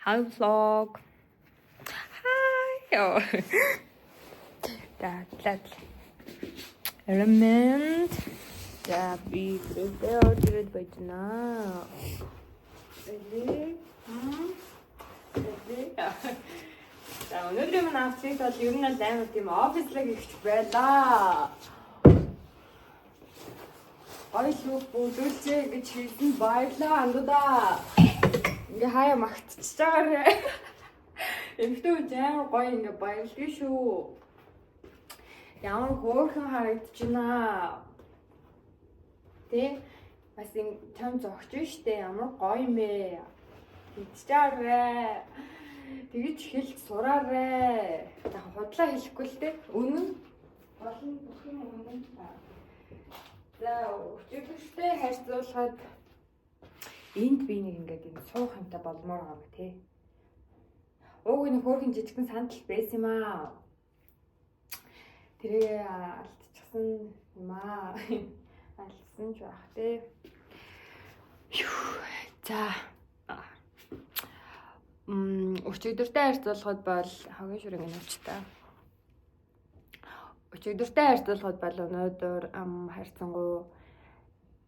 Hi vlog. Hi. Oh. That element. Yeah, be prepared to read by now. Ready? Ready? За өнөөдрийн манай авцлыг бол ер нь л амар тийм офислог ихч байлаа. Ойлоо бүдүүлчээ гэж хэлсэн баярлаа андудаа. Ингээ хаяа магтчихж байгаарэ. Эмхтэй үе амар гоё ингээ баярлалаа шүү. Ямар хөөрхөн харагдчихна. Тэ бас ин чам зогч штэ ямар гоё юм бэ. Хичээрээ. Тэгэж хэлж сураарэ. За худлаа хэлэхгүй л дээ. Үнэн. Олон бүхэн үнэн. За өчигдөртэй харьцуулахад энд би нэг ингээд энэ суух юмтай болмоор байгаа юм тий. Ууг энэ хөөрхөн жижигхэн сандал байсан юм аа. Тэрээ алдчихсан юм аа. Алдсан ч байх тий. За өчигдөртэй харьцуулахад бол хогийн шүрэн нөвчтэй. Өчигдөртэй харьцуулахад бол өнөөдөр харьцангуй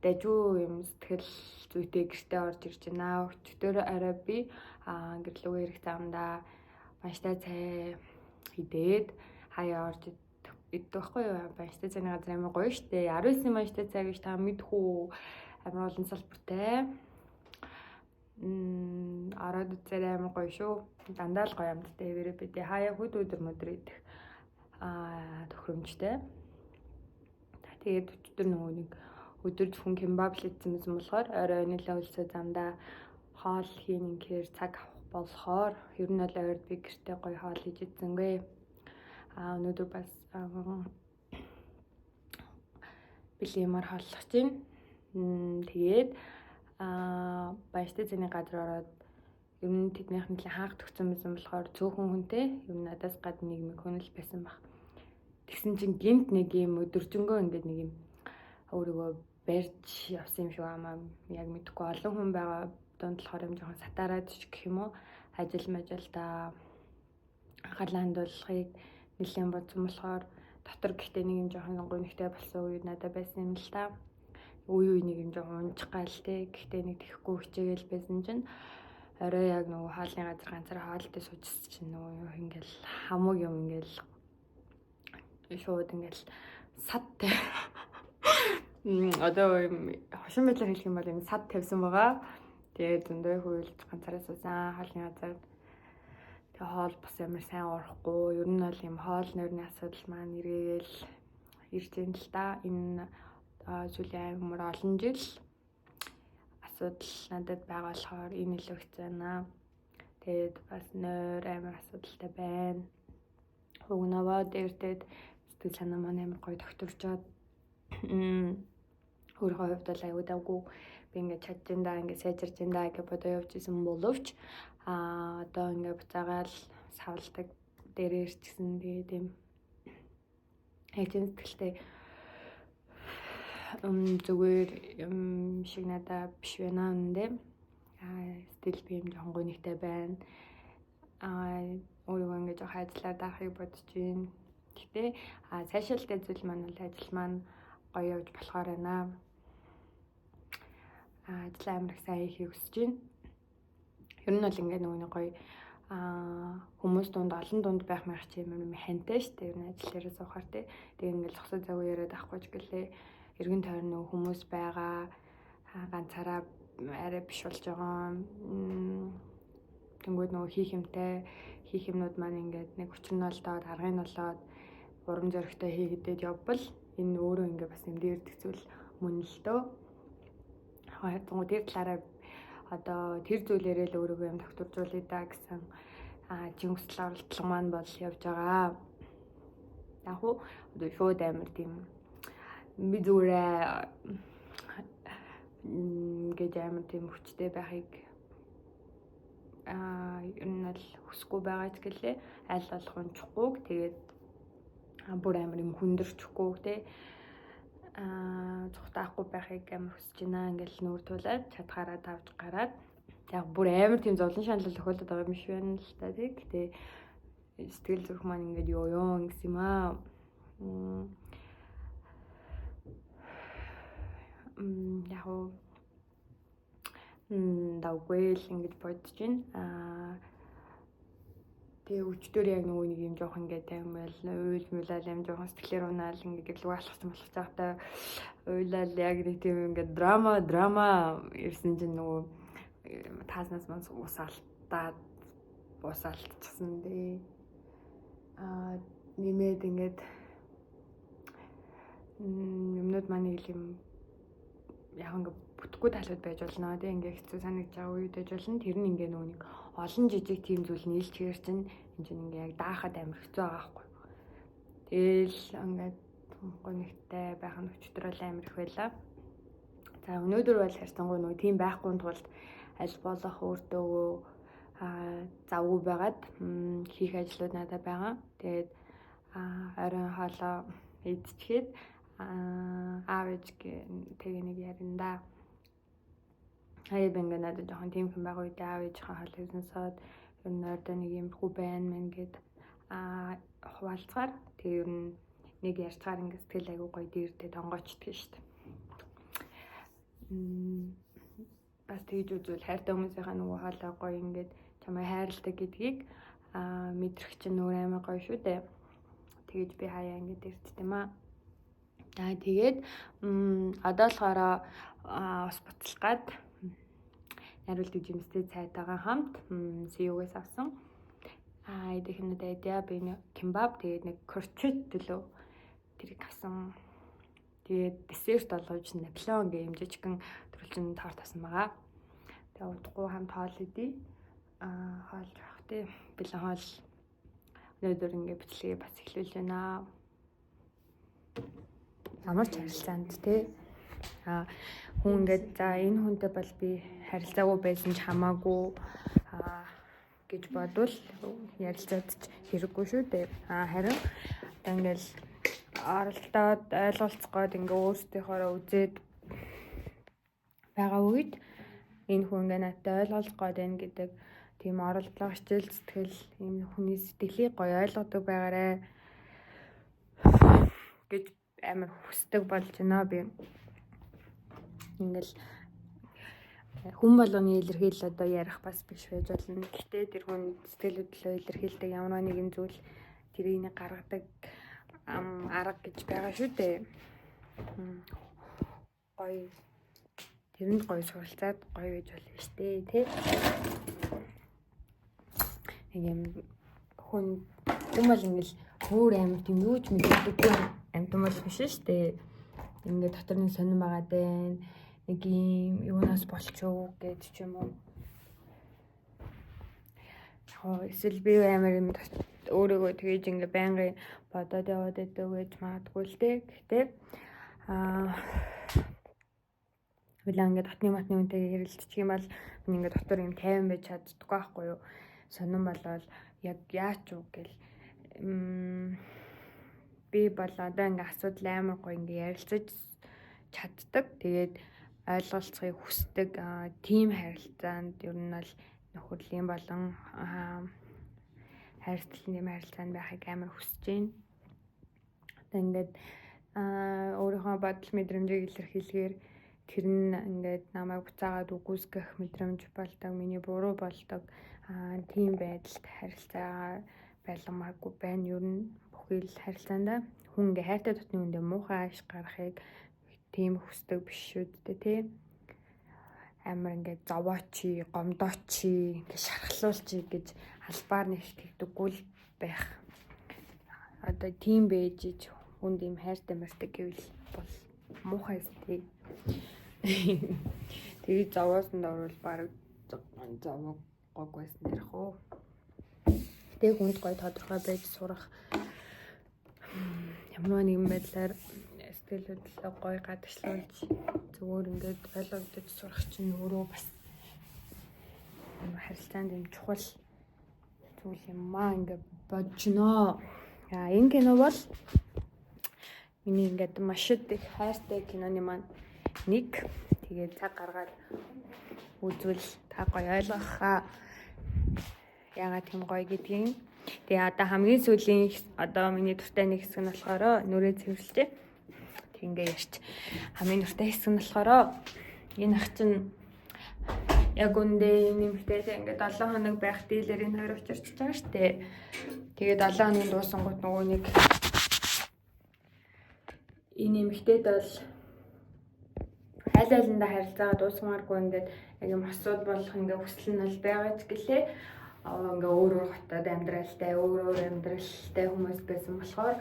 дажгүй юм сэтгэл зүйтэй гэртээ орж ирж байна. Өчигдөр арай би гэрлүүгээ ирэх замдаа банштай цай идээд хаяа орж идэх байхгүй юу? Банштай цайны газар амар гоё штэ. 19 банштай цай гэж та мэдэх үү? Амар олон салбартай. Араад үзээрэй амар гоё шүү. Дандаа л гоё амттай хэвээрээ бид хаяа хөд өдөр мөдөр идэх тохиромжтой. Тэгээд өчигдөр нөгөө нэг өдөр зөвхөн кебаб л идсэн байсан болохоор орой нэлээ өлсөө замдаа хоол хийн гэхээр цаг авах болохоор ер нь л ойрд би гэртээ гоё хоол хийж идсэнгүй. Өнөөдөр бас билимар хооллох чинь. Тэгээд баяртай зэний газар ороод ер нь тэднийх нь хаах төгсөн байсан болохоор цөөхөн хүнтэй ер нь надаас гадна нэг юм хүн л байсан баг. Тэгсэн чинь гинт нэг юм өдөржингөө ингээд нэг юм өөрийгөө барьж явсан юм шиг аа яг мэдхгүй олон хүн байгаа донд болохоор юм жоохон сатараад ч гэх юм уу ажил та галаанд болохыг нэлийн бодсон болохоор дотор гэхдээ нэг юм жоохон гонхтой болсон үед надад байсан юм л та. Үе нэг юм жоохон унчих гал те. Гэхдээ нэг тэхгүй хичээгээл байсан чинь орой яг нөгөө хаалны газар ганцаар хаалттай суужсэн чинь нөгөө ингээл хамаг юм ингээл шууд ингээл садтай. Одоо хошин байдлаар хэлэх юм бол юм сад тавьсан байгаа. Тэгээд зөндөө хуйлж ганцаараа суусан хаалны газар. Тэгээ хоол бас ямар сайн орохгүй. Ер нь бол юм хоол нойрны асуудал маань иргээл ирж байна л та. Энэ сүүлийн амар олон жил асуудал надад байгаа болохоор энэ илүү хэцүү байна. Тэгээд бас нойр амар асуудалтай байна. Өгнөвөө дээртэд сэтгэл санаа маань амар гоё докторчоод өөрийнхөө хувьд бол аюу давгүй би ингээд чадж энэ ингээд сайжирж энэ гэж бодоо явж исэн боловч одоо ингээд буцаагаал савлдаг дээрээ ирчихсэн тэгээд юм хэцүү сэтгэлтэй зүгээр юм шиг надад биш байна үндэ. Стил би юм жоохон гонигтай байна. Өөрийгөө ингээд жоохон ажиллаад авахыг бодож байна. Гэтэ цаашаалтай зүйл маань бол ажил маань гоё явж болохоор байна. Ажил амирх сайн хийхийг хүсэж байна. Ер нь бол ингээд нөгөө гоё хүмүүс дунд олон дунд байх маяг чи юм хантай штэ. Ер нь ажил дээрээ суухаар те. Тэгээ ингээд зогсоо завгүй яриад авахгүй ч гэлээ. Эргэн тойрны нөгөө хүмүүс байгаа. Ганцаараа арай биш болж байгаа. Тэнгүүд нөгөө хийх юмнууд маань ингээд нэг хүчин олдоод аргыг олоод урам зоригтой хийгээд явбал энэ өөрөө ингээд бас юм дээр төцөл мөн л дөө. Хаяа тэр талаараа одоо тэр зүйлээрээ л өөрийгөө юм докторжуулъя да гэсэн чин хүсэл оролдлого маань бол явж байгаа. Яг уу одоо шууд амир тийм би зүгээр гэж амир тийм хүчтэй байхыг ер нь л хүсэхгүй байгаа ч гэлээ аль болох унчихгүй тэгээд бүр амир юм хүндэрчихгүй те цухтаахгүй байхыг амар хүсэж байна. Ингээл нүүр тулаад чадхаараа тавж гараад Яг бүр амар тийм зовлон шаналл тохиолдод байгаа юм шиг байна л та тий. Гэтэ сэтгэл зүрх маань ингээд ёо гэсэн юм аа. Яг уу давгүй л ингэж бодож байна. Тэгээ өчтөр яг нөгөө нэг юм жоох ингээд амил уйл муулал юм жоохон сэтгэлээр унаал ингээд гэрлэг алхсан болох цагтаа уйлал яг нэг тийм ингээд драма ирсэн чинь нөгөө тааснаас маань усаалтаад бусаалтчихсан дээ. Нэмээд ингээд юмнууд маань нэг юм яг ингээд бүтэхгүй талууд байж болно тийм ингээд хэцүү санагдаж байгаа үед байж болно. Тэр нь ингээд нөгөө нэг олон жижиг тийм зүйл нийлчихээр чинь энэ чинь ингээд яг даахад амар хэцүү байгаа байхгүй. Тэгэл ингээд гонигтай байх нь өчтөрөл амар их байлаа. За өнөөдөр бол харьцангуй нөгөө тийм байхгүй тулд аль болох өөртөө завгүй байгаад хийх ажлууд надад байгаа. Тэгээд оройн хоолоо идчихэд аав ээж тэгээ нэг ярина. Хаяа ингээ надад жоохон тийм хэн байгаа үед аав ээжийнхээ хоол хийсэнсод ер нь орой нэг юм хүү байна мэн гэд хуваалцгаар тэгээ ер нь нэг ярьцгаар ингээ сэтгэл аягүй гоё дээртэй тонгоочдгийг шүү дээ. Бас тэгж үзвэл хайртай хүмүүсийнхаа нөгөө хоолой гоё ингээд чамайг хайрладаг гэдгийг мэдрэх чинь өөр амар гоё шүү дээ. Тэгэж би хаяа ингээд ирдт юм аа. Тэгээд одоо болохоор ус буцалах гад нариулдаг жимстэй цайтайгаа хамт CU-гээс авсан. Эдэх нь дайдаа би нэг кимбаб тэгээд нэг крочет төлөө тэрийг авсан. Тэгээд десерт болгож Наполеон гэх юм жижигхэн төрөлжин торт авсан байгаа. Тэгээд удахгүй хамт хоол идий. Хоол явах тий. Бэлэн хоол өнөөдөр ингээд бичлэгээ бас эхлүүлж байна. Ямар ч харилцаанд тий. Хүн ингээд за энэ хүнтэй бол би харилцаагүй байсан ч хамаагүй гэж бодвол ярилцаад ч хэрэггүй шүү дээ. Харин ингээл оролдоод ойлголцоход ингээ өөрсдийнхоороо үзээд байгаа үед энэ хүн ингээ надтай ойлголцох гээд байна гэдэг тийм оролдлого хичээл сэтгэл энэ хүний сэтгэлийг гоё ойлгодог байгаарэ гэж амар хүсдэг болж байна би. Ингээл хүн болгоны илэрхийлэл одоо ярих бас биш байж болно. Гэхдээ тэр хүн сэтгэл хөдлөлөө илэрхийлдэг ямар нэгэн зүйл тэрийг гаргадаг арга гэж байгаа шүү дээ. Гоё тэрэнд гоё суралцаад гоё байж болно шүү дээ тий. Нэг юм хүн бол ингээл өөр амар тийм юу ч мэддэггүй амтан бол биш шүү дээ. Ингээд дотор нэг сонирн байгаа дээ. Нэг юм юунаас болчихоо гэд ч юм уу. Эсвэл би амар юм өөрийгөө тэгэж ингээ байнгын бодоод яваад байдаг гэж магадгүй л дээ. Гэхдээ билээ ингээ дотны матны үнтэйгээ хэрэлцчих юм бол ингээ дотор юм тайван байж чаддаггүй байхгүй юу. Сонирн болвол яг яач уу гэл би бол одоо ингээ асуудал амар гоё ингээ ярилцаж чаддаг. Тэгээд ойлголцохыг хүсдэг тим харилцаанд ер нь бол нөхөрлийн болон хайрцагын харилцаанд байхыг амар хүсэж байна. Одоо ингээд өөрийнхөө бодол мэдрэмжийг илэрхийлэхээр тэр нь ингээд намайг буцаагаад үгүйсгэх мэдрэмж болдог, миний буруу болдог тийм байдалд харилцаа байлгамааргүй байна. Ер нь бүхий л харилцаанда хүн ингээ хайртай дотны үндэ муухай аш гарахыг тийм хүсдэг биш шүү дээ тий. Амар ингээд зовоочи, гомдоочи, ингээд шархлуулчи гэж албаар нэгтгэдэггүй л байх. Одоо тийм байж ич хүнд юм хайртай мэртэй гэвэл бол муухай тий. Тэгээд зовоосон дөрвөл баг зовоог байсан ярих уу. Тэг хүнд гоё тодорхой байж сурах ямар нэгэн байдлаар сэтгэл хөдлөлөө гоё гадагшлуулж зүгээр ингээд ойлгогдож сурах чинь өөрөө бас харилцаанд юм чухал зүйл юм аа ингээд бодчихноо. Энэ кино бол миний ингээд маш их хайртай киноны маань нэг. Тэгээд цаг гаргаад үзвэл та гоё ойлгохаа. Ягаад тийм гоё гэдгийг. Тэгээ одоо хамгийн сүүлийн одоо миний дуртай нэг хэсэг нь болохоор нүрээ цэвэрлжээ. Тэг ингээ ярьч. Хамгийн дуртай хэсэг нь болохоор энэ ах чинь яг үндэ нэмэгтэй ингээ 7 хоног байх дийлэр энэ хоёр учирч байгаа штэ. Тэгээд 7 хоногийн дуусангууд нөгөө нэг энэ нэмэгтэйд бол хайлайланда харилцаагаа дуусгамааргүй ингээд яг юм асуудал болох ингээ хүсэл нь бол байгаа ч гэлээ ингээ өөр хотод амьдралтай өөр амьдралтай хүмүүс байсан болохоор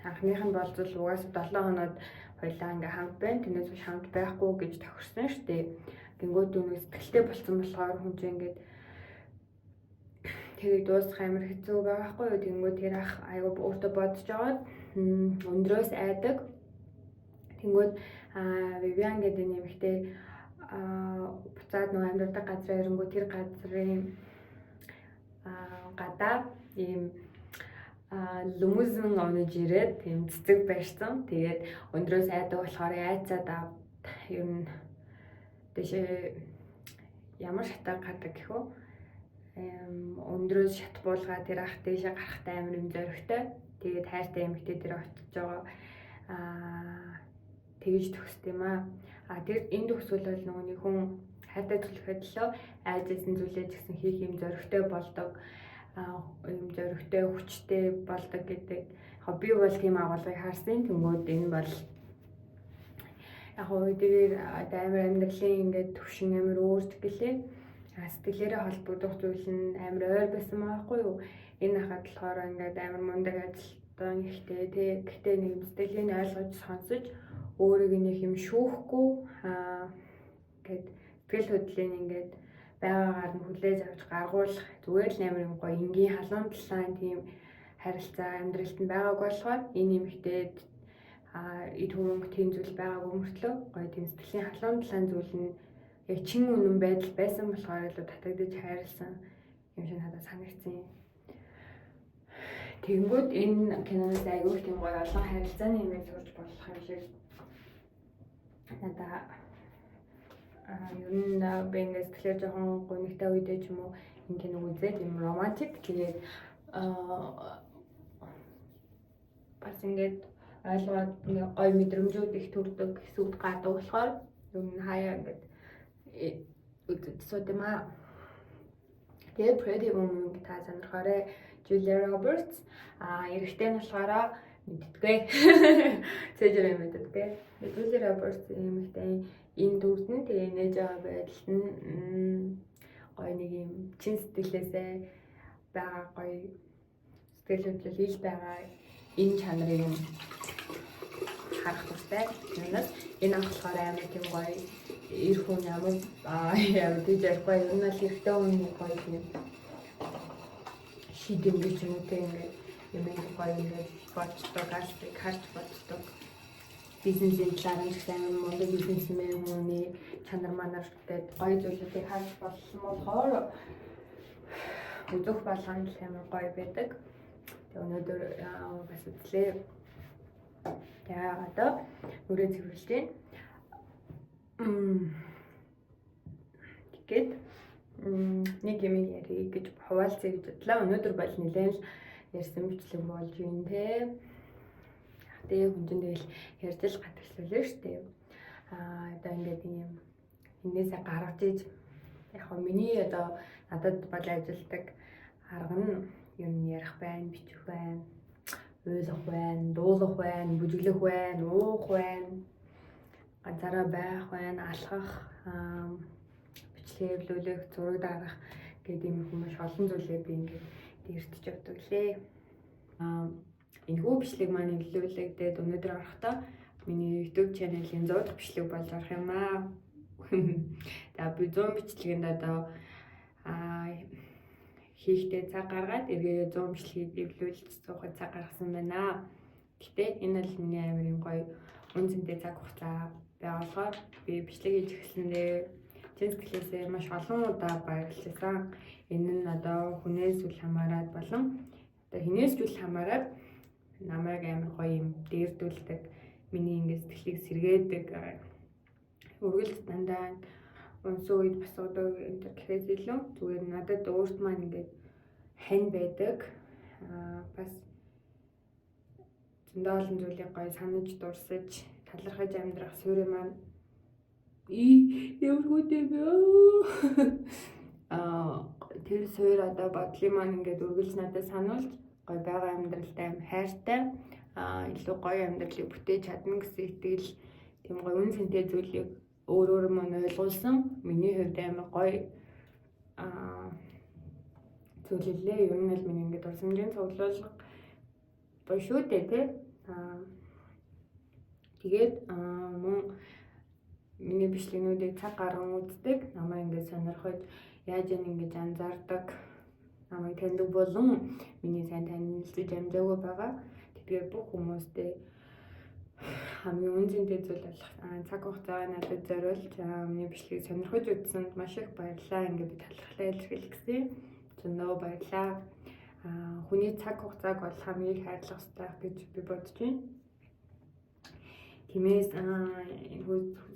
анхных нь бол зүйл угаасаа 7 хоноод хоёлаа ингээ хамт байна. Тэрнээс биш хамт байхгүй гэж тохирсон шүү дээ. Гингүүд үнэ сэтгэлтэй болсон болохоор хүн чинь ингээд тэрийг дуусгах амар хэцүү байгаа байхгүй юу. Тэнгүүд тэр ах аяга өөртөө бодож жагаад өндрөөс айдаг. Тэнгүүд Вивиан гэдэг нэмэгтэй буцаад нөгөө амьдардаг газраа ирэнгүү тэр газрын гадаа ийм лүмүзэн онож ирээд тийм цэцэг барьсан. Тэгээд өндрөөс айдаг болохоор айцаад ер нь дэшээ ямар шатаар гардаг гэхүү. Өндрөөс шат буулгаа тэр ах дэшээ гарахтай амар юм зоригтой. Тэгээд хайртай эмэгтэй дээр очиж байгаа тэгж төгсд юм аа. Тэр энэ төгсгөл бол нөгөө нэг хүн хайртай төлөхөд лөө айжсэн зүйлээ гэсэн хийх юм зоригтой болдог. Юм зоригтой хүчтэй болдог гэдэг. Яг би бол тийм агуулгыг харсан. Тэнгүүд энэ бол яг үеэр амар амьдралын ингээд төвшин амар өөрч гэлээ. Сэтгэлээрээ холбогдох зүйл нь амар ойр байсан байхгүй юу? Энэ хахад болохоор ингээд амар мундаг ажилтан ихтэй гэхдээ нэг сэтгэлийн ойлгож сонсож өөрийг нэг юм шүүхгүй гэд сэтгэл хөдлөлийн ингээд байгаагаар нь хүлээж авч гаргуулах зүгээр л амар юм гоё энгийн халуун талаан тийм харилцаа амьдралд нь байгааг болохоор энэ нэмэгдээд эд хөрөнгө тийм зүйл байгаагүй мөртлөө гоё тийм сэтгэлийн халуун талаан зүйл нь яг чин үнэн байдал байсан болохоор илүү татагдаж хайрлсан юм шиг надад санагдсан. Тэнгүүд энэ киноноос аягүй тийм гоё олон харилцааны юм сурч болох юм шиг надаа ер нь би ингээд сэтгэлээ жоохон гонигтай үедээ ч юм уу энэ киног үзээд юм романтик тэгээд бас ингээд ойлгоод ингээд гоё мэдрэмжүүд их төрдөг хэсүүд гардаг болохоор ер нь хаяа ингээд үзэж сууд юм аа. Тэгээд Pretty Woman та сонирхоорой. Julia Roberts эрэгтэй нь болохоор мэддэггүй. Цэжрээ мэддэггүй. Julia Roberts эмэгтэй энэ дүрд нь тэгээ нээж байгаа байдал нь гоё нэг юм чин сэтгэлээсээ байгаа гоё сэтгэл хөдлөл ил байгаа энэ чанарыг нь харах туфтай. Юунаас энэ болохоор амар тийм гоё эр хүн ямар яа гэж ярихгүй юм нь л ихтэй хүн гоё юм шийдэм гэж юм те ингээд юм гоё ингээд боддог харж боддог бизнесийн талаар ч гэсэн мундаг бизнесмен хүний чанар манартай гоё зүйлүүдийг харж болсон болохоор үзэх болгонд амар гоё байдаг. Тэгээ өнөөдөр бас үзлээ. Тэгээ одоо нүрээ цэвэрлж байна. Тэгээд нэг юм ярих гэж хуваалцъя гэж бодлоо. Өнөөдөр бол нэлээд л ярьсан бичлэг болж байна те. Тэгээ хүнжин тэгэл ярьж л гатгчлуулаа шүү дээ. Одоо ингээд юм энээсээ гаргаж иж яг хөө миний одоо надад бол ажилдаг арга нь юм ярих байна, бичих байна, ойлгох байна, дуулах байна, бүжиглэх байна, уух байна, ганцаараа байх байна, алхах, бичлэг эвлүүлэх, зураг дарах гэдэг юм хүмүүс олон зүйлээ би ингээд дэртэж явдаг лээ. Энэхүү бичлэг маань эвлүүлэгдээд өнөөдөр орохдоо миний YouTube channel-ийн 100 дахь бичлэг болж орох юм аа. За би 100 бичлэгэнд одоо хийхдээ цаг гаргаад эргээ 100 бичлэгийг эвлүүлж суухад цаг гаргасан байна. Гэтэ энэ бол миний амар юм гоё үнцэнтэй цаг хугацаа байгаагаар би бичлэг хийж эхэлсэндээ чин сэтгэлээсээ маш олон удаа баярлалаа. Энэ нь одоо хүнээс үл хамааран болон одоо хинээс үл хамааран намайг амар гоё юм дээрдүүлдэг. Миний ингэ сэтгэлийг сэргээдэг. Үргэлж дандаа унсан үед босгодог энэ төр гэхээс илүү зүгээр надад өөрт маань ингээд хань байдаг. Бас зөндөө олон зүйлийг гоё санаж дурсаж талархаж амьдрах суурь маань явгуудээ тэр суурь одоо бодлын маань ингээд үргэлж надад сануулж гоё байгаа амьдралтай хайртай илүү гоё амьдралыг бүтээж чадна гэсэн итгэл тийм гоё үн цэнтэй зүйлийг өөр маань ойлгуулсан миний хувьд амар гоё зүйлээ. Ер нь л миний ингээд урсамжийн цуглуулга гоё шүү дээ тий. Тэгээд мөн миний бичлэгнүүдийг цаг гарган үздэг, намайг ингээд сонирхож яаж ингэж анзаардаг, намайг таньдаг болон миний сайн танилцж амжаагүй байгаа. Тэгээд бүх хүмүүстээ хамгийн үн цэнтэй зүйл болох цаг хугацаа надад зориулж миний бичлэгийг сонирхож үзсэнд маш их баярлалаа. Ингээд би талархлаа илэрхийлэх гэсэн. Зөндөө баярлалаа. Хүний цаг хугацааг бол хамгийн хайрлах хэрэгтэй гэж би бодож байна. Тиймээс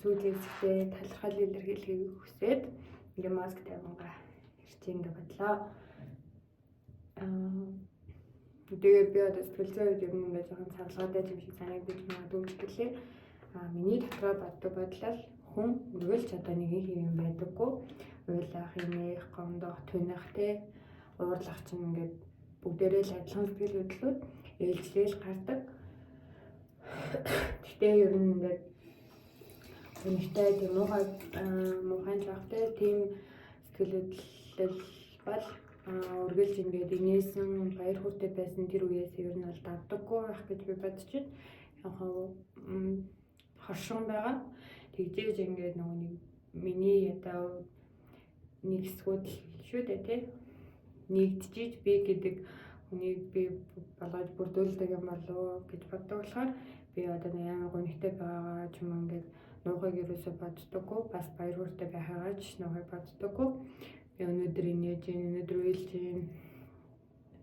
сүүлийн хэсэгтээ талархал илэрхийлэхийг хүсээд ингээ маск тавингаа ирчих ингээ бодлоо. Тэгээд би одоо сэтгэл зүйн үед ер нь ингээ жоохон цавлгаатай юм шиг санагдаж магадгүй гэхлээр миний дотроо боддог бодлол хүн үргэлж одоо нэг юм байдаггүй. Уйлах, инех, гомдох, тунах те уурлах чинь ингээ бүгдээрээ л адилхан сэтгэл хөдлөлүүд ээлжлэл гардаг. Гэхдээ ер нь ингээд үнэтэй тийм муухай жахтай тийм сэтгэл хөдлөл бол үргэлж ингээд инээсэн баяр хүртэй байсан тэр үеэс ер нь бол давдаггүй байх гэж би бодож байна. Яг хоршин байгаа. Тэгжээж ингээд нөгөө нэг миний одоо нэг хэсгүүд шүү дээ тий. Нэгдчихэж би гэдэг хүнийг би болгож бүрдүүлдэг юм болов гэж боддог болохоор би одоо нэг амар гонхтой байгаа ч юм ингээд нуухыг ерөөсө боддоггүй, бас баяр хүртэй байхаагаа ч нуухыг боддоггүй. Би өнөөдөр инээж, өнөөдөр уйлж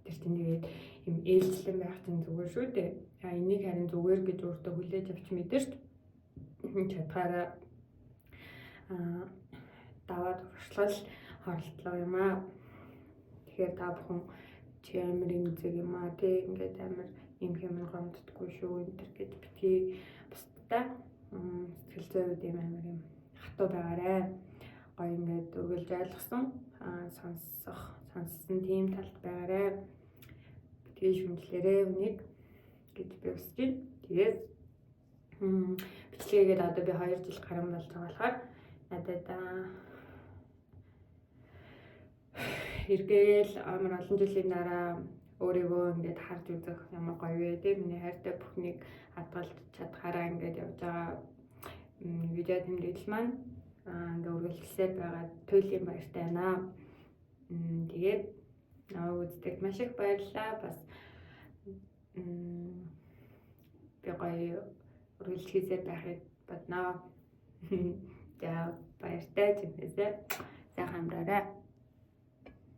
тэр чинь тэгээд юм ээлжлэн байх чинь зүгээр шүү дээ. Энийг харин зүгээр гэж өөртөө хүлээж авч мэдэрч чадхаараа даваад уршлал хоролтлоо юм аа. Тэгэхээр та бүхэн чи амар юм зүг юм аа тий ингээд амар юм гомддоггүй шүү энэ төр гэж битгий бусдаа сэтгэл зүйн үед юм амар юм хатуу байгаарэ. Гоё ингээд үргэлж ойлгосон сонссон тийм талт байгаарэ. Битгий шүмжлэрээ үнийг гэж би хүсэж байна. Тэгээд бичлэгээд одоо би 2 жил гарсан болж байгаа болохоор надад эргээл амар олон жилийн дараа өөрийгөө ингээд харж үзэх ямар гоё вэ те миний хайртай бүхнийг хадгалж чадхаараа ингээд явж байгаа видео тэмдэглэл маань ингээд үргэлжлүүлээд байгаа туйлын баяртай байна. Тэгээд намайг үздэг маш их баярлалаа. Бас би гоё үргэлжлүүлээд байхыг бодноо. За баяртай ч юмсаа сайхан амраарай.